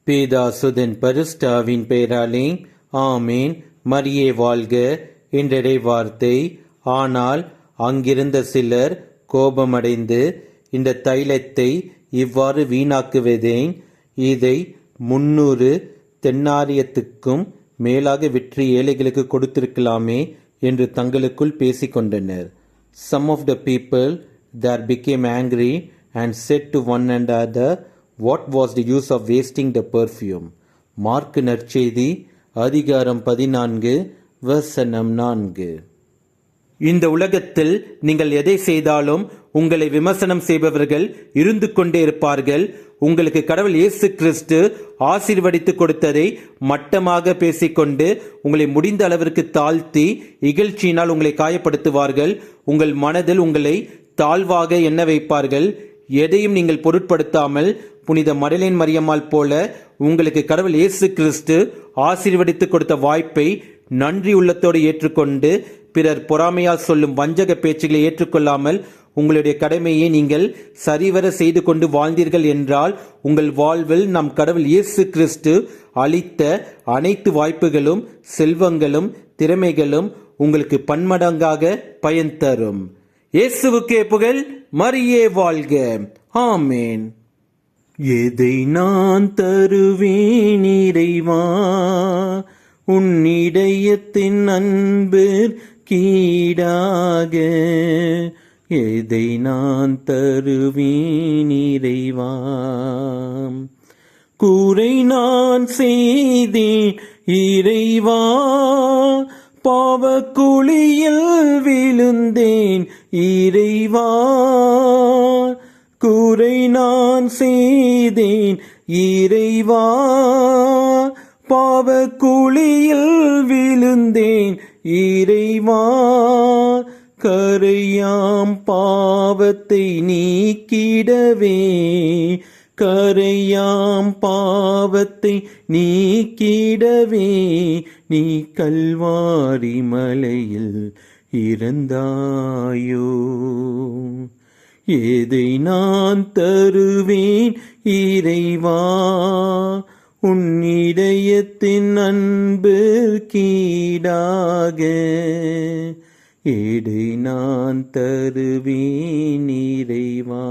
பேதாசுதன் பரிஸ்டாவின் பெயராலே ஆமேன். மரியே வாழ்க என்றடை வார்த்தை. ஆனால் அங்கிருந்த சிலர் கோபமடைந்து, இந்த தைலத்தை இவ்வாறு வீணாக்குவதேன்? இதை 300 தென்னாரியத்துக்கும் மேலாக விற்று ஏழைகளுக்கு கொடுத்திருக்கலாமே என்று தங்களுக்குள் பேசிக்கொண்டனர். Some of the people there became angry and said to one another, what was the use of wasting the perfume? Mark நற்செய்தி அதிகாரம் 14 வசனம் 4. இந்த உலகத்தில் நீங்கள் எதை செய்தாலும் உங்களை விமர்சனம் செய்பவர்கள் இருந்து கொண்டே இருப்பார்கள். உங்களுக்கு கடவுள் இயேசு கிறிஸ்து ஆசீர்வதித்து கொடுத்ததை மட்டமாக பேசிக்கொண்டு உங்களை முடிந்த அளவிற்கு தாழ்த்தி இகழ்ச்சியினால் உங்களை காயப்படுத்துவார்கள். உங்கள் மனதில் உங்களை தாழ்வாக எண்ண வைப்பார்கள். எதையும் நீங்கள் பொருட்படுத்தாமல் புனித மடலேன் மரியம்மாள் போல உங்களுக்கு கடவுள் இயேசு கிறிஸ்து ஆசீர்வதித்து கொடுத்த வாய்ப்பை நன்றி உள்ளத்தோடு ஏற்றுக்கொண்டு பிறர் பொறாமையால் சொல்லும் வஞ்சக பேச்சுகளை ஏற்றுக்கொள்ளாமல் உங்களுடைய கடமையை நீங்கள் சரிவர செய்து கொண்டு வாழ்ந்தீர்கள் என்றால் உங்கள் வாழ்வில் நம் கடவுள் இயேசு கிறிஸ்து அளித்த அனைத்து வாய்ப்புகளும் செல்வங்களும் திறமைகளும் உங்களுக்கு பன்மடங்காக பயன் தரும். இயேசுவுக்கே புகழ். மரியே வாழ்க. ஆமேன். எதை நான் தருவேன் இறைவா, உன்னிடயத்தின் அன்பு கீடாக. எதை நான் தருவேன் இறைவா, கூரை நான் செய்தேன் இறைவா, பாவக்குழியில் விழுந்தேன் இறைவா, கூரை நான் செய்தேன் இறைவா, பாவக்குழியில் விழுந்தேன் இறைவா, கரையாம் பாவத்தை நீக்கிடவே, கரையாம் பாவத்தை நீக்கிடவே நீ கல்வாரி மலையில் இறந்தாயோ. எதை நான் தருவேன் இறைவா, உன்னிடயத்தின் அன்பு கீடாக. எதை நான் தருவேன் இறைவா.